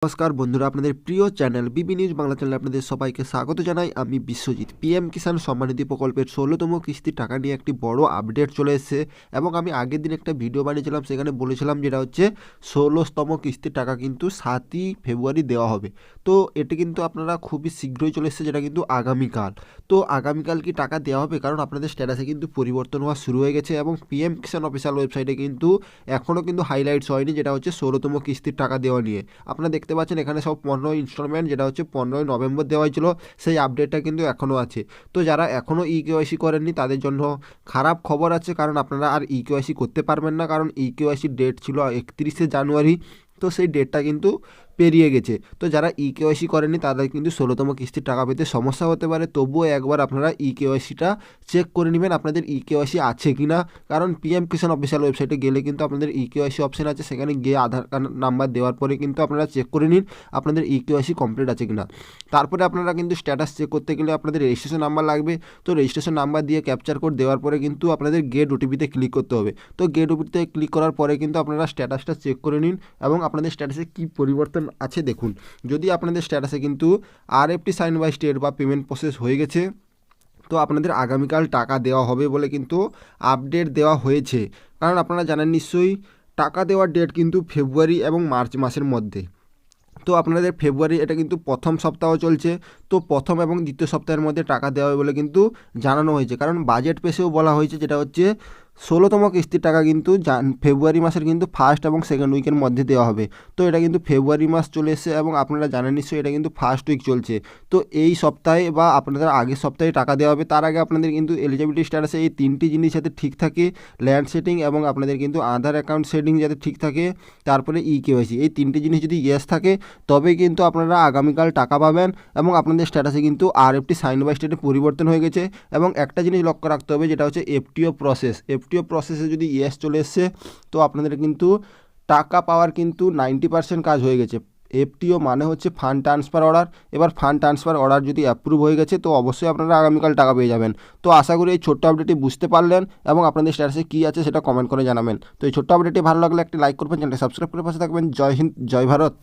নমস্কার বন্ধুরা, আপনাদের প্রিয় চ্যানেল বিবি নিউজ বাংলা চ্যানেলে আপনাদের সবাইকে স্বাগত জানাই। আমি বিশ্বজিৎ। পিএম কিষাণ সম্মানিধি প্রকল্পের 16তম কিস্তির টাকা নিয়ে একটি বড় আপডেট চলে এসেছে এবং আমি আগের দিন একটা ভিডিও বানিয়েছিলাম, সেখানে বলেছিলাম যেটা হচ্ছে 16তম কিস্তির টাকা কিন্তু 7ই ফেব্রুয়ারি দেওয়া হবে। তো এটি কিন্তু আপনারা খুবই শীঘ্রই চলে এসেছে, যেটা কিন্তু আগামীকাল। তো আগামীকাল কি টাকা দেওয়া হবে? কারণ আপনাদের স্ট্যাটাসে কিন্তু পরিবর্তন হওয়া শুরু হয়ে গেছে এবং পিএম কিষাণ অফিসিয়াল ওয়েবসাইটে কিন্তু এখনও কিন্তু হাইলাইটস হয়নি, যেটা হচ্ছে 16তম কিস্তির টাকা দেওয়া নিয়ে। আপনারা দেখতে পাচ্ছেন এখানে সব 15 ইনস্টলমেন্ট, যেটা হচ্ছে 15ই নভেম্বর দেওয়া হয়েছিল, সেই আপডেটটা কিন্তু এখনও আছে। তো যারা এখনও ইকেওয়াইসি করেননি তাদের জন্য খারাপ খবর আছে, কারণ আপনারা আর ইকেওয়াইসি করতে পারবেন না, কারণ ইকেওয়াইসির ডেট ছিল 31শে জানুয়ারি। তো সেই ডেটটা কিন্তু পেরিয়ে গেছে। তো যারা ইকেওয়াইসি করেনি তাদের কিন্তু 16তম কিস্তির টাকা পেতে সমস্যা হতে পারে। তবুও একবার আপনারা ইকেওয়াইসিটা চেক করে নেবেন আপনাদের ইকেওয়াইসি আছে কি না। কারণ পিএম কিষাণ অফিসিয়াল ওয়েবসাইটে গেলে কিন্তু আপনাদের ইকেওয়াইসি অপশন আছে, সেখানে গিয়ে আধার কার্ড নাম্বার দেওয়ার পরে কিন্তু আপনারা চেক করে নিন আপনাদের ইকেওয়াইসি কমপ্লিট আছে কি না। তারপরে আপনারা কিন্তু স্ট্যাটাস চেক করতে গেলে আপনাদের রেজিস্ট্রেশন নাম্বার লাগবে। তো রেজিস্ট্রেশন নাম্বার দিয়ে ক্যাপচার কোড দেওয়ার পরে কিন্তু আপনাদের গেট ওটিপিতে ক্লিক করতে হবে। তো গেট ওটিপিতে ক্লিক করার পরে কিন্তু আপনারা স্ট্যাটাসটা চেক করে নিন এবং আপনাদের স্ট্যাটাসে কী পরিবর্তন আছে দেখুন। যদি আপনাদের স্ট্যাটাসে কিন্তু আরএফটি সাইন বাই স্টেট বা পেমেন্ট প্রসেস হয়ে গেছে, তো আপনাদের আগামীকাল টাকা দেওয়া হবে বলে কিন্তু আপডেট দেওয়া হয়েছে। কারণ আপনারা জানেন নিশ্চয়ই টাকা দেওয়ার ডেট কিন্তু ফেব্রুয়ারি এবং মার্চ মাসের মধ্যে। তো আপনাদের ফেব্রুয়ারি এটা কিন্তু প্রথম সপ্তাহ চলছে, তো প্রথম এবং দ্বিতীয় সপ্তাহের মধ্যে টাকা দেওয়া হবে বলে কিন্তু জানানো হয়েছে। কারণ বাজেট পেশেও বলা হয়েছে, যেটা হচ্ছে 16তম কিস্তির টাকা কিন্তু ফেব্রুয়ারি মাসের কিন্তু ফার্স্ট এবং সেকেন্ড উইকের মধ্যে দেওয়া হবে। তো এটা কিন্তু ফেব্রুয়ারি মাস চলে এসেছে এবং আপনারা জানেন নিশ্চয়ই এটা কিন্তু ফার্স্ট উইক চলছে। তো এই সপ্তাহে বা আপনাদের আগের সপ্তাহে টাকা দেওয়া হবে। তার আগে আপনাদের কিন্তু এলিজিবিলিটি স্ট্যাটাসে এই 3টি জিনিস যাতে ঠিক থাকে, ল্যান্ড সেটিং এবং আপনাদের কিন্তু আধার অ্যাকাউন্ট সেটিং যাতে ঠিক থাকে, তারপরে ইকেওয়াইসি, এই 3টি জিনিস যদি ইয়েস থাকে তবেই কিন্তু আপনারা আগামীকাল টাকা পাবেন। এবং আপনাদের স্ট্যাটাসে কিন্তু আরএফটি সাইন বাই স্টেটে পরিবর্তন হয়ে গেছে। এবং একটা জিনিস লক্ষ্য রাখতে হবে, যেটা হচ্ছে এফটিও প্রসেস। এফটিও প্রসেসে যদি ইয়েস চলে এসছে তো আপনাদের কিন্তু টাকা পাওয়ার কিন্তু 90% কাজ হয়ে গেছে। এফটিও মানে হচ্ছে ফান্ড ট্রান্সফার অর্ডার। এবার ফান্ড ট্রান্সফার অর্ডার যদি অ্যাপ্রুভ হয়ে গেছে তো অবশ্যই আপনারা আগামীকাল টাকা পেয়ে যাবেন। তো আশা করি এই ছোট্ট আপডেটটি বুঝতে পারলেন এবং আপনাদের স্ট্যাটাসে কী আছে সেটা কমেন্ট করে জানাবেন। তো এই ছোট্ট আপডেটটি ভালো লাগলে একটি লাইক করবেন, চ্যানেলটি সাবস্ক্রাইব করে পাশে থাকবেন। জয় হিন্দ, জয় ভারত।